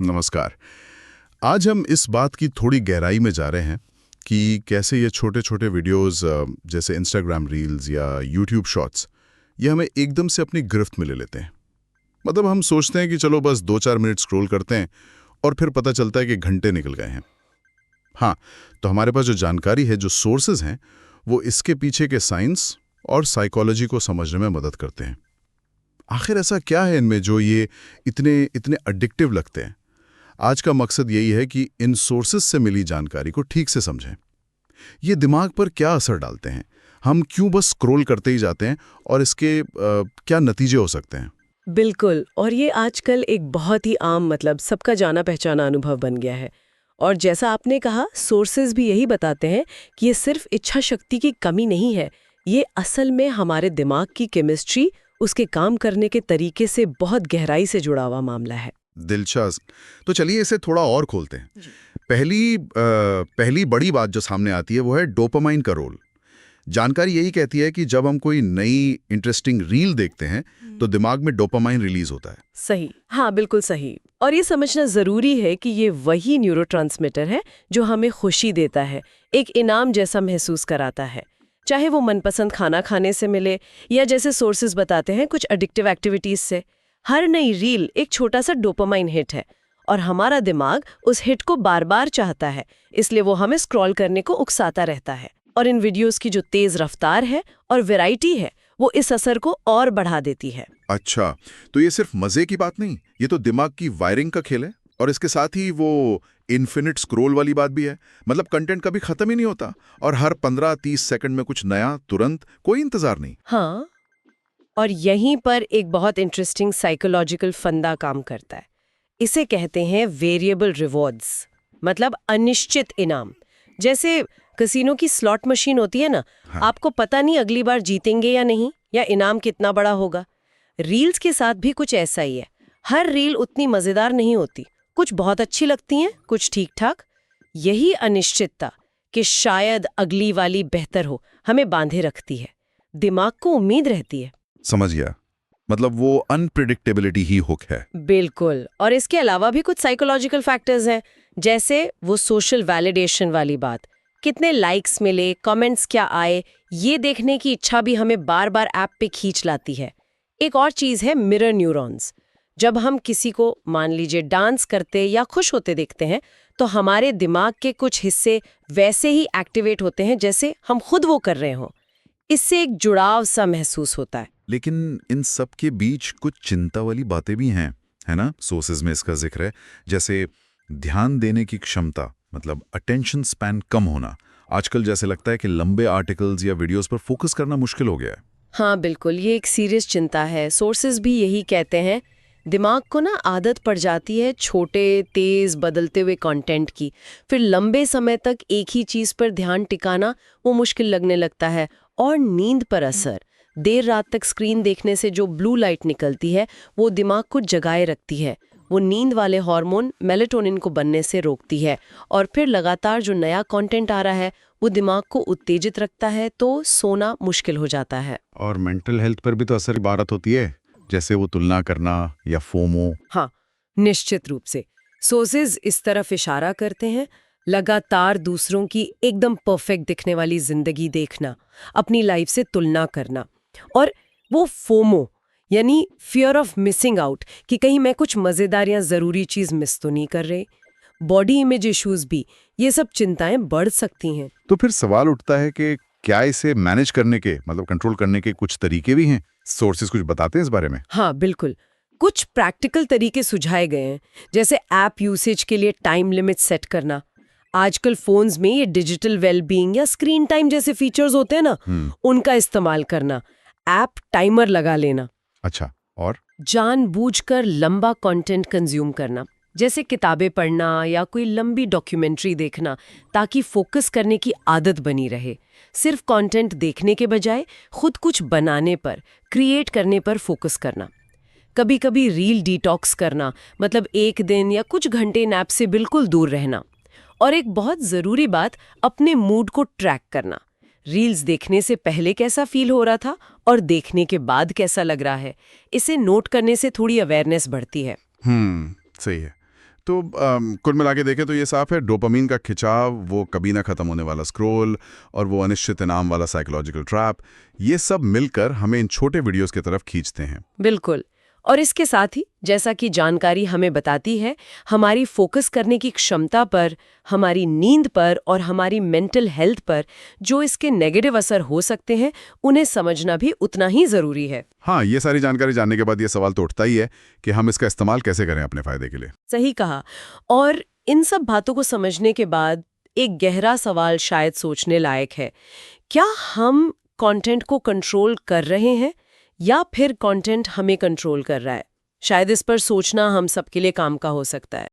नमस्कार। आज हम इस बात की थोड़ी गहराई में जा रहे हैं कि कैसे ये छोटे छोटे वीडियोस जैसे इंस्टाग्राम रील्स या यूट्यूब शॉर्ट्स ये हमें एकदम से अपनी गिरफ्त में ले लेते हैं। मतलब हम सोचते हैं कि चलो बस 2-4 मिनट स्क्रॉल करते हैं और फिर पता चलता है कि घंटे निकल गए हैं। हाँ, तो हमारे पास जो जानकारी है, जो सोर्सेज हैं, वो इसके पीछे के साइंस और साइकोलॉजी को समझने में मदद करते हैं। आखिर ऐसा क्या है इनमें जो ये इतने इतने एडिक्टिव लगते हैं? आज का मकसद यही है कि इन सोर्सेज से मिली जानकारी को ठीक से समझें। ये दिमाग पर क्या असर डालते हैं, हम क्यों बस स्क्रॉल करते ही जाते हैं और इसके क्या नतीजे हो सकते हैं। बिल्कुल। और ये आजकल एक बहुत ही आम सबका जाना पहचाना अनुभव बन गया है। और जैसा आपने कहा, सोर्सेज भी यही बताते हैं कि ये सिर्फ इच्छा शक्ति की कमी नहीं है, ये असल में हमारे दिमाग की केमिस्ट्री, उसके काम करने के तरीके से बहुत गहराई से जुड़ा हुआ मामला है। दिलचस्प। तो चलिए इसे थोड़ा और खोलते हैं। पहली बड़ी बात जो सामने आती है वो है डोपामाइन का रोल। जानकारी यही कहती है कि जब हम कोई नई इंटरेस्टिंग रील देखते हैं तो दिमाग में डोपामाइन रिलीज होता है। सही, हाँ बिल्कुल सही। और ये समझना जरूरी है कि ये वही न्यूरोट्रांसमीटर है जो हमें खुशी देता है, एक इनाम जैसा महसूस कराता है, चाहे वो मनपसंद खाना खाने से मिले या जैसे सोर्सेज बताते हैं कुछ एडिक्टिव एक्टिविटीज से। हर नई रील एक छोटा सा डोपामाइन हिट है और हमारा दिमाग उस हिट को बार बार चाहता है, इसलिए वो हमें स्क्रॉल करने को उकसाता रहता है। और इन वीडियोस की जो तेज रफ्तार है और वैरायटी है वो इस असर को और बढ़ा देती है। अच्छा, तो ये सिर्फ मजे की बात नहीं, ये तो दिमाग की वायरिंग का खेल है। और इसके साथ ही वो इन्फिनिट स्क्रॉल वाली बात भी है। मतलब कंटेंट कभी खत्म ही नहीं होता और हर 15-30 सेकंड में कुछ नया, तुरंत, कोई इंतजार नहीं। हाँ, और यहीं पर एक बहुत इंटरेस्टिंग साइकोलॉजिकल फंदा काम करता है। इसे कहते हैं वेरिएबल रिवॉर्ड्स, मतलब अनिश्चित इनाम। जैसे कसिनो की स्लॉट मशीन होती है ना, हाँ। आपको पता नहीं अगली बार जीतेंगे या नहीं, या इनाम कितना बड़ा होगा। रील्स के साथ भी कुछ ऐसा ही है। हर रील उतनी मजेदार नहीं होती, कुछ बहुत अच्छी लगती हैं, कुछ ठीक ठाक। यही अनिश्चितता कि शायद अगली वाली बेहतर हो हमें बांधे रखती है, दिमाग को उम्मीद रहती है। समझ गया, मतलब वो अनप्रिडिक्टेबिलिटी ही हुक है। बिल्कुल। और इसके अलावा भी कुछ साइकोलॉजिकल फैक्टर्स हैं, जैसे वो सोशल वैलिडेशन वाली बात, कितने लाइक्स मिले, कमेंट्स क्या आए, ये देखने की इच्छा भी हमें बार बार ऐप पे खींच लाती है। एक और चीज है मिरर न्यूरॉन्स। जब हम किसी को मान लीजिए डांस करते या खुश होते देखते हैं तो हमारे दिमाग के कुछ हिस्से वैसे ही एक्टिवेट होते हैं जैसे हम खुद वो कर रहे हों। इससे एक जुड़ाव सा महसूस होता है। लेकिन इन सब के बीच कुछ चिंता वाली बातें भी हैं, है ना? सोर्सेज में इसका जिक्र है, जैसे ध्यान देने की क्षमता, मतलब अटेंशन स्पैन कम होना। आजकल जैसे लगता है कि लंबे आर्टिकल्स या वीडियोस पर फोकस करना मुश्किल हो गया है। हाँ बिल्कुल, ये एक सीरियस चिंता है। सोर्सेज भी यही कहते हैं, दिमाग को ना आदत पड़ जाती है छोटे तेज बदलते हुए कंटेंट की, फिर लंबे समय तक एक ही चीज पर ध्यान टिकाना वो मुश्किल लगने लगता है। और नींद पर असर, देर रात तक स्क्रीन देखने से जो ब्लू लाइट निकलती है वो दिमाग को जगाए रखती है, वो नींद वाले हार्मोन मेलेटोनिन को बनने से रोकती है। और फिर लगातार जो नया कंटेंट आ रहा है वो दिमाग को उत्तेजित रखता है, तो सोना मुश्किल हो जाता है। और मेंटल हेल्थ पर भी तो असर बारत होती है, जैसे वो तुलना करना या फोमो। हाँ, निश्चित रूप से। सोर्सेज इस तरफ इशारा करते हैं, लगातार दूसरों की एकदम परफेक्ट दिखने वाली जिंदगी देखना, अपनी लाइफ से तुलना करना, और वो फोमो यानी फियर ऑफ मिसिंग आउट, कि कहीं मैं कुछ मजेदार या जरूरी चीज मिस तो नहीं कर रही। बॉडी इमेज इश्यूज भी, ये सब चिंताएं बढ़ सकती हैं। तो फिर सवाल उठता है कि क्या इसे मैनेज करने के, मतलब कंट्रोल करने के कुछ तरीके भी हैं? सोर्सेज कुछ बताते हैं इस बारे में? हाँ बिल्कुल, कुछ प्रैक्टिकल तरीके सुझाए गए हैं, जैसे ऐप यूसेज के लिए टाइम लिमिट सेट करना। आजकल फोन्स में ये डिजिटल वेलबीइंग या स्क्रीन टाइम जैसे फीचर्स होते हैं ना, उनका इस्तेमाल करना। ऐप टाइमर लगा लेना। अच्छा, और जानबूझकर लंबा कंटेंट कंज्यूम करना, जैसे किताबें पढ़ना या कोई लंबी डॉक्यूमेंट्री देखना, ताकि फोकस करने की आदत बनी रहे। सिर्फ कंटेंट देखने के बजाय खुद कुछ बनाने पर, क्रिएट करने पर फोकस करना। कभी कभी रील डिटॉक्स करना, मतलब एक दिन या कुछ घंटे नैप से बिल्कुल दूर रहना। और एक बहुत ज़रूरी बात, अपने मूड को ट्रैक करना। रील्स देखने से पहले कैसा फील हो रहा था और देखने के बाद कैसा लग रहा है। इसे नोट करने से थोड़ी अवेयरनेस बढ़ती है। सही है। तो कुल मिला के देखें तो ये साफ है, डोपामीन का खिंचाव, वो कभी ना खत्म होने वाला स्क्रॉल और वो अनिश्चित इनाम वाला साइकोलॉजिकल ट्रैप, ये सब मिलकर हमें इन छोटे वीडियोस की तरफ खींचते हैं। बिल्कुल। और इसके साथ ही जैसा कि जानकारी हमें बताती है, हमारी फोकस करने की क्षमता पर, हमारी नींद पर और हमारी मेंटल हेल्थ पर जो इसके नेगेटिव असर हो सकते हैं, उन्हें समझना भी उतना ही जरूरी है। हाँ, ये सारी जानकारी जानने के बाद ये सवाल तो उठता ही है कि हम इसका इस्तेमाल कैसे करें अपने फायदे के लिए। सही कहा। और इन सब बातों को समझने के बाद एक गहरा सवाल शायद सोचने लायक है। क्या हम कंटेंट को कंट्रोल कर रहे हैं या फिर कंटेंट हमें कंट्रोल कर रहा है? शायद इस पर सोचना हम सबके लिए काम का हो सकता है।